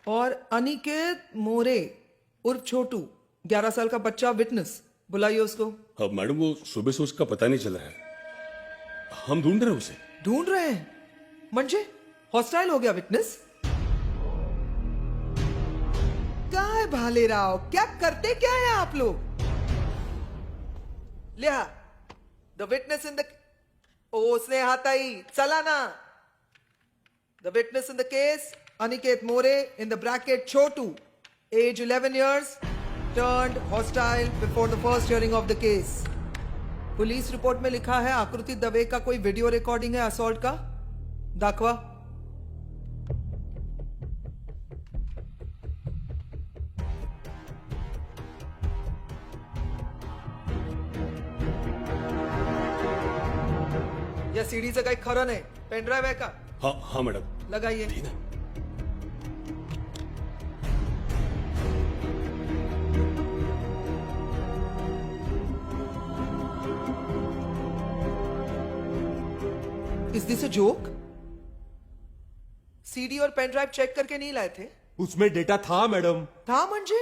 और अनिकेत मोरे उर्फ छोटू 11 साल का बच्चा विटनेस, बुलाइए उसको। अब मैडम वो सुबह से उसका पता नहीं चल रहा है, हम ढूंढ रहे हैं उसे। ढूंढ रहे हैं म्हणजे हॉस्टाइल हो गया विटनेस? काय भालेराव, क्या करते क्या है आप लोग? लिहा द विटनेस इन द उसने हाताई चला ना। The witness in the case Aniket More in the bracket Chhotu, age 11 years, turned hostile before the first hearing of the case. Police report में लिखा है आकृति दवे का कोई वीडियो रिकॉर्डिंग है असॉल्ट का, दाखवा। या सीडीचं काही खरं नाही, पेनड्राइव आहे का? हाँ हाँ मैडम, लगाइए। Is this a joke? CD और पेन ड्राइव चेक करके नहीं लाए थे? उसमें डेटा था मैडम। था म्हणजे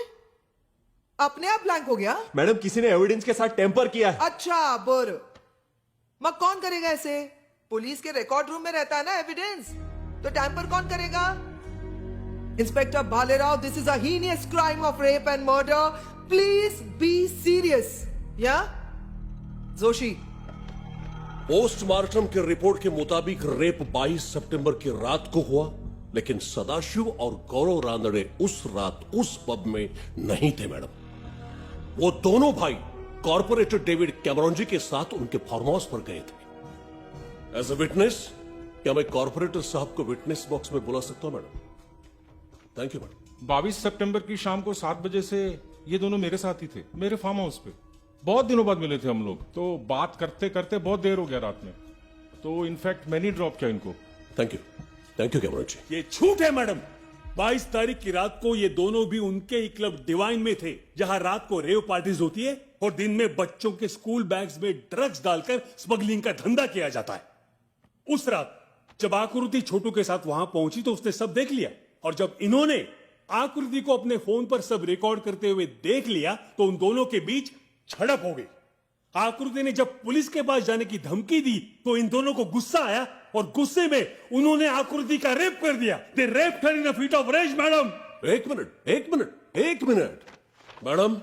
अपने आप ब्लैंक हो गया? मैडम किसी ने एविडेंस के साथ टेम्पर किया है। अच्छा बर, मग कौन करेगा ऐसे? पुलिस के रिकॉर्ड रूम में रहता है ना एविडेंस, तो टैंपर कौन करेगा? Inspector Bhalerao, this is a heinous crime of rape and murder, please be serious. या जोशी, पोस्टमार्टम की रिपोर्ट के मुताबिक रेप 22 सितंबर की रात को हुआ, लेकिन सदाशिव और गौरव रानड़े उस रात उस पब में नहीं थे मैडम। वो दोनों भाई कॉर्पोरेटर डेविड कैमरॉन जी के साथ उनके फार्म हाउस पर गए थे। एज अ विटनेस, क्या मैं कॉर्पोरेटर साहब को विटनेस बॉक्स में बुला सकता हूं मैडम? Thank you madam. 22 सितंबर की शाम को 7 बजे से ये दोनों मेरे साथ ही थे, मेरे फार्म हाउस पे। बहुत दिनों बाद मिले थे हम लोग, तो बात करते करते बहुत देर हो गया रात में, तो इनफैक्ट मैंने ड्रॉप किया इनको। थैंक यू कैमरॉन जी। ये झूठ है मैडम। 22 तारीख की रात को ये दोनों भी उनके ही क्लब डिवाइन में थे, जहां रात को रेव पार्टीज होती है और दिन में बच्चों के स्कूल बैग्स में ड्रग्स डालकर स्मगलिंग का धंधा किया जाता है। उस रात जब आकृति छोटू के साथ वहां पहुंची तो उसने सब देख लिया, और जब इन्होंने आकृति को अपने फोन पर सब रिकॉर्ड करते हुए देख लिया तो उन दोनों के बीच झड़प हो गई। आकृति ने जब पुलिस के पास जाने की धमकी दी तो इन दोनों को गुस्सा आया और गुस्से में उन्होंने आकृति का रेप कर दिया। They raped her in a fit of rage, madam. एक मिनट मैडम,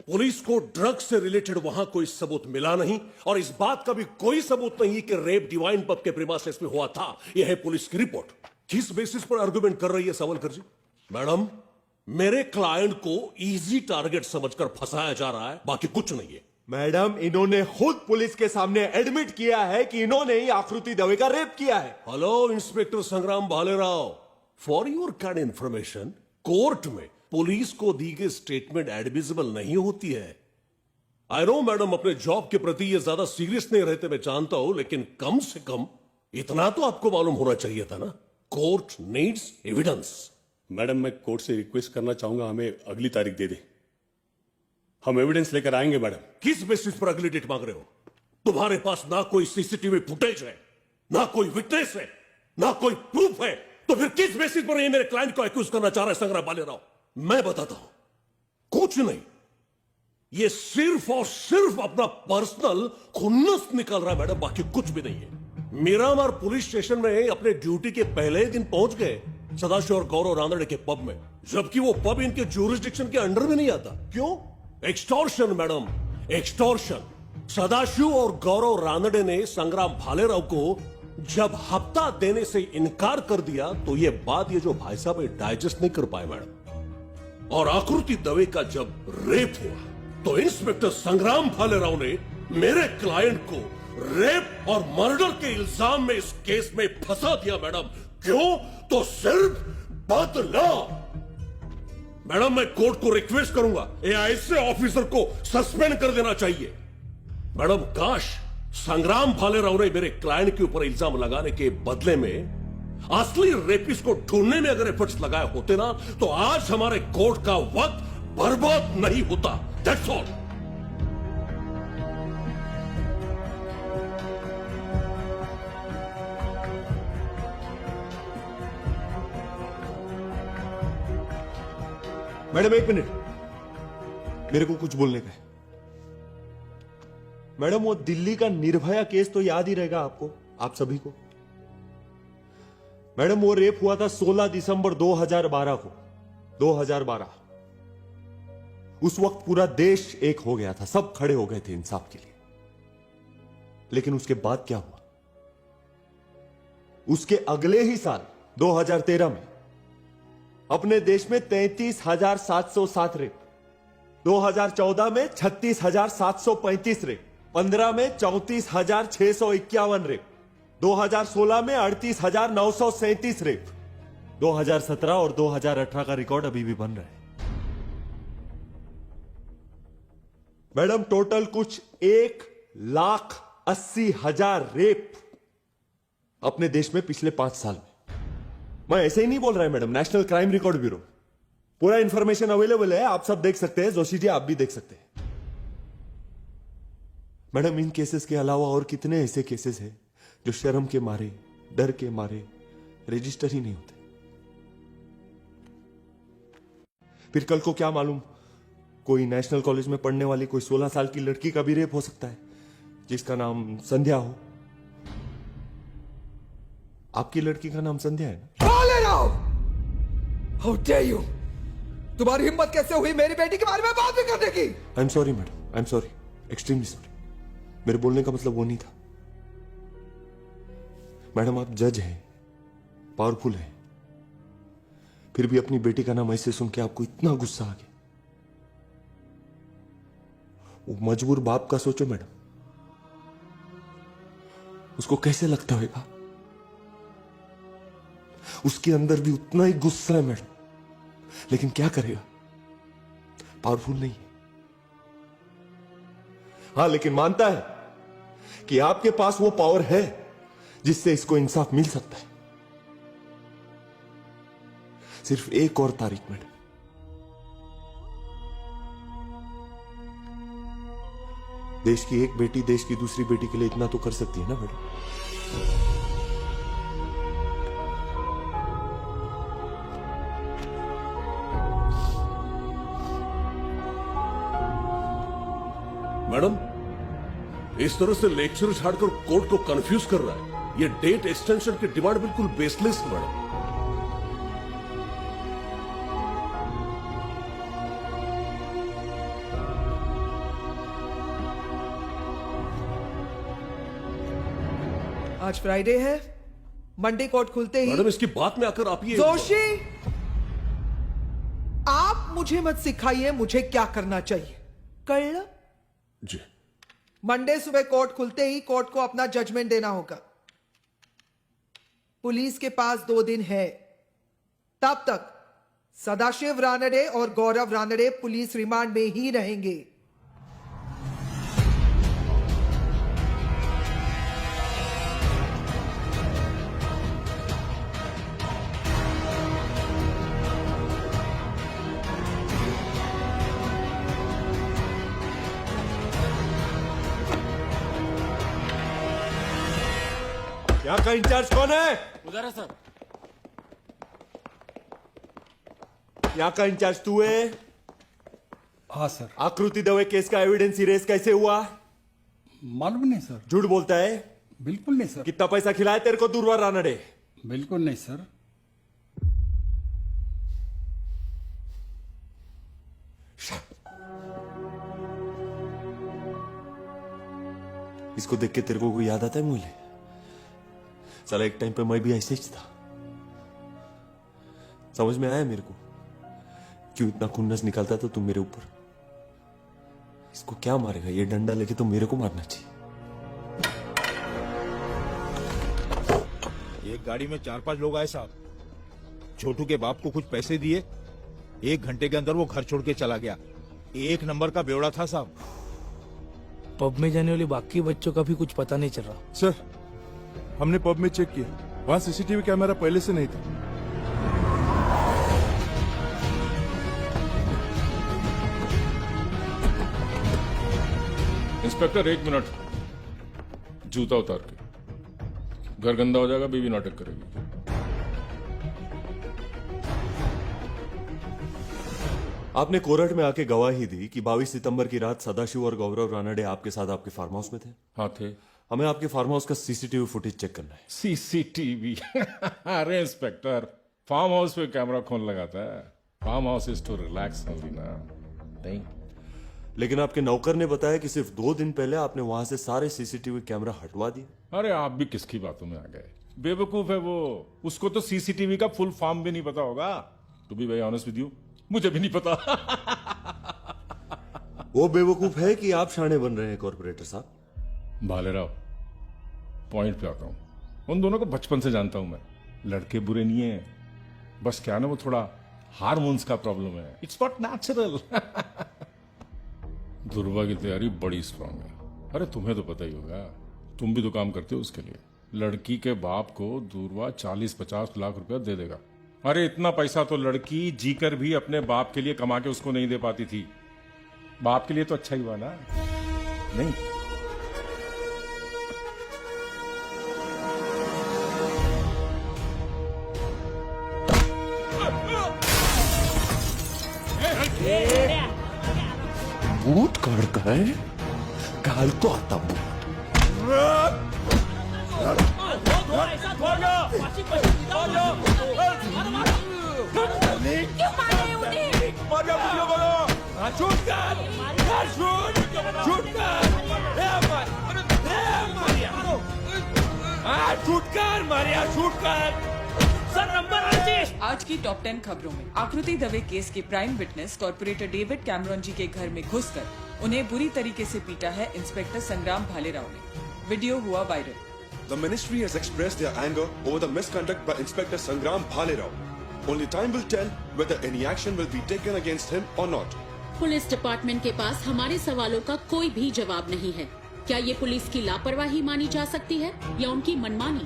पुलिस को ड्रग्स से रिलेटेड वहां कोई सबूत मिला नहीं, और इस बात का भी कोई सबूत नहीं कि रेप डिवाइन पब के प्रीमाइसेस में हुआ था। यह है पुलिस की रिपोर्ट। किस बेसिस पर आर्गुमेंट कर रही है सावलकर जी? मैडम, मेरे क्लाइंट को इजी टारगेट समझकर फंसाया जा रहा है, बाकी कुछ नहीं है। मैडम, इन्होंने खुद पुलिस के सामने एडमिट किया है कि इन्होंने ही आकृति दवे का रेप किया है। हेलो इंस्पेक्टर संग्राम Bhalerao, for your kind information, court में पुलिस को दी गई स्टेटमेंट एडमिसिबल नहीं होती है। आई नो मैडम, अपने जॉब के प्रति ये ज्यादा सीरियस नहीं रहते, मैं जानता हूं, लेकिन कम से कम इतना तो आपको मालूम होना चाहिए था ना। Court needs evidence. मैडम, मैं कोर्ट से रिक्वेस्ट करना चाहूंगा, हमें अगली तारीख दे दे, हम एविडेंस लेकर आएंगे मैडम। किस बेसिस पर अगली डेट मांग रहे हो? तुम्हारे पास ना कोई सीसीटीवी फुटेज है, ना कोई विटनेस है, ना कोई प्रूफ है, तो फिर किस बेसिस पर ये मेरे क्लाइंट को एक्यूज करना चाह रहा है संग्राम भालेराव? मैं बताता हूं, कुछ नहीं, ये सिर्फ और सिर्फ अपना पर्सनल खुन्नस निकाल रहा है मैडम, बाकी कुछ भी नहीं है। मिरामार पुलिस स्टेशन में अपने ड्यूटी के पहले दिन पहुंच गए सदाशिव और गौरव रानड़े के पब में, जबकि वो पब इनके ज्यूरिसडिक्शन के अंडर में नहीं आता। क्यों? Extortion madam, extortion. सदाशिव और गौरव रानड़े ने संग्राम भालेराव को जब हफ्ता देने से इनकार कर दिया तो ये बात ये जो भाई साहब डाइजेस्ट नहीं कर पाए मैडम। और आकृति दवे का जब रेप हुआ तो इंस्पेक्टर संग्राम भालेराव ने मेरे क्लाइंट को रेप और मर्डर के इल्जाम में इस केस में फंसा दिया मैडम। क्यों? तो सिर्फ बदला। मैडम, मैं कोर्ट को रिक्वेस्ट करूंगा, ऐसे ऑफिसर को सस्पेंड कर देना चाहिए। मैडम, काश संग्राम भालेराव ने मेरे क्लाइंट के ऊपर इल्जाम लगाने के बदले में असली रेपिस्ट को ढूंढने में अगर एफर्ट्स लगाए होते ना, तो आज हमारे कोर्ट का वक्त बर्बाद नहीं होता। That's all. मैडम एक मिनट, मेरे को कुछ बोलने का है। मैडम वो दिल्ली का निर्भया केस तो याद ही रहेगा आपको, आप सभी को। मैडम वो रेप हुआ था 16 दिसंबर 2012 को, 2012। उस वक्त पूरा देश एक हो गया था, सब खड़े हो गए थे इंसाफ के लिए। लेकिन उसके बाद क्या हुआ? उसके अगले ही साल 2013 में अपने देश में 33,707 रेप, 2014 में 36,735 रेप, 15 में 34,651 रेप, 2016 में 38,937 रेप, 2017 और 2018 का रिकॉर्ड अभी भी बन रहा है। मैडम टोटल कुछ 1,80,000 रेप अपने देश में पिछले 5 साल में। मैं ऐसे ही नहीं बोल रहा है madam, national crime record bureau, पूरा इंफॉर्मेशन अवेलेबल है, आप सब देख सकते हैं। जोशी जी आप भी देख सकते हैं। मैडम इन केसेस के अलावा और कितने ऐसे केसेस हैं जो शर्म के मारे, डर के मारे रजिस्टर ही नहीं होते। फिर कल को क्या मालूम, कोई नेशनल कॉलेज में पढ़ने वाली कोई 16 साल की लड़की का भी रेप हो सकता है जिसका नाम संध्या हो। आपकी लड़की का नाम संध्या है ना? How dare you? तुम्हारी हिम्मत कैसे हुई मेरी बेटी के बारे में बात भी करने की? I am sorry madam, I am sorry, extremely sorry. मेरे बोलने का मतलब वो नहीं था। मैडम आप जज हैं, पावरफुल हैं, फिर भी अपनी बेटी का नाम ऐसे सुन के आपको इतना गुस्सा आ गया। वो मजबूर बाप का सोचो मैडम, उसको कैसे लगता होगा? उसके अंदर भी उतना ही गुस्सा है मैडम, लेकिन क्या करेगा, पावरफुल नहीं है। हां लेकिन मानता है कि आपके पास वो पावर है जिससे इसको इंसाफ मिल सकता है। सिर्फ एक और तारीख मैडम, देश की एक बेटी देश की दूसरी बेटी के लिए इतना तो कर सकती है ना मैडम। मैडम इस तरह से लेक्चर छाड़कर कोर्ट को कंफ्यूज कर रहा है। ये डेट एक्सटेंशन की डिमांड बिल्कुल बेसलेस है मैडम। आज फ्राइडे है, मंडे कोर्ट खुलते ही। मैडम इसकी बात में आकर आप ये जोशी, आप मुझे मत सिखाइए मुझे क्या करना चाहिए, कर लो। जी मंडे सुबह कोर्ट खुलते ही कोर्ट को अपना जजमेंट देना होगा। पुलिस के पास 2 दिन है, तब तक सदाशिव रानडे और गौरव रानडे पुलिस रिमांड में ही रहेंगे। यहाँ का इंचार्ज कौन है? उधर है सर। यहाँ का इंचार्ज तू है? हाँ सर। आकृति दवे केस का एविडेंस इरेज कैसे हुआ? मालूम नहीं सर। झूठ बोलता है? बिल्कुल नहीं सर। कितना पैसा खिलाया तेरे को दुर्वा रानडे? बिल्कुल नहीं सर। इसको देख के तेरे को कोई याद आता है मुझे? साला एक टाइम पे मैं भी ऐसे ही था। समझ में आया मेरे को क्यों इतना खुन्नस निकालता था तुम मेरे ऊपर। इसको क्या मारेगा? ये डंडा लेके तो मेरे को मारना चाहिए। एक गाड़ी में 4-5 लोग आए साहब। छोटू के बाप को कुछ पैसे दिए, 1 घंटे के अंदर वो घर छोड़ के चला गया। 1 नंबर का बेवड़ा था साहब। पब में जाने वाले बाकी बच्चों का भी कुछ पता नहीं चल रहा। सर हमने पब में चेक किया, वहां सीसीटीवी कैमरा पहले से नहीं था। इंस्पेक्टर 1 मिनट, जूता उतार के। घर गंदा हो जाएगा, बीवी नाटक करेगी। आपने कोर्ट में आके गवाही दी कि 22 सितंबर की रात सदाशिव और गौरव रानडे आपके साथ आपके फार्म हाउस में थे। हाँ थे। हमें आपके फार्म हाउस का सीसीटीवी फुटेज चेक करना है। सीसीटीवी अरे इंस्पेक्टर, फार्म हाउस पे कैमरा कौन लगाता है? Farm house is to relax only ना। नहीं, लेकिन आपके नौकर ने बताया कि सिर्फ 2 दिन पहले आपने वहां से सारे सीसीटीवी कैमरा हटवा दिए। अरे आप भी किसकी बातों में आ गए? बेवकूफ है वो, उसको तो सीसीटीवी का फुल फॉर्म भी नहीं पता होगा। To be very honest with you, मुझे भी नहीं पता। वो बेवकूफ है कि आप शाणे बन रहे हैं कॉर्पोरेटर साहब। भालेराव, पॉइंट पे आता हूं। उन दोनों को बचपन से जानता हूं मैं। लड़के बुरे नहीं है, बस क्या ना वो थोड़ा हार्मोन्स का प्रॉब्लम है। It's not natural. दुर्वा की तैयारी बड़ी स्ट्रांग है। अरे तुम्हें तो पता ही होगा, तुम भी तो काम करते हो उसके लिए। लड़की के बाप को दूरवा 40-50 लाख रुपया दे देगा। अरे इतना पैसा तो लड़की जीकर भी अपने बाप के लिए कमा के उसको नहीं दे पाती थी। बाप के लिए तो अच्छा ही हुआ ना? नहीं? बूट काढ काय घालतो आता बूट। आज की टॉप 10 खबरों में आकृति दवे केस के prime witness corporator David Cameron ji के घर में घुसकर उन्हें बुरी तरीके से पीटा है इंस्पेक्टर संग्राम भालेराव ने। वीडियो हुआ viral. The ministry has expressed their anger over the misconduct by Inspector Sangram Bhalerao. Only time will tell whether any action will be taken against him or not. Police department के पास हमारे सवालों का कोई भी जवाब नहीं है। क्या ये पुलिस की लापरवाही मानी जा सकती है या उनकी मनमानी?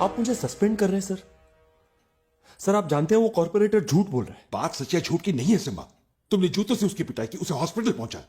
आप मुझे सस्पेंड कर रहे हैं सर? आप जानते हैं वो कॉर्पोरेटर झूठ बोल रहे हैं। बात सच्ची झूठ की नहीं है सिम्बा। तुमने जूतों से उसकी पिटाई की, उसे हॉस्पिटल पहुंचा।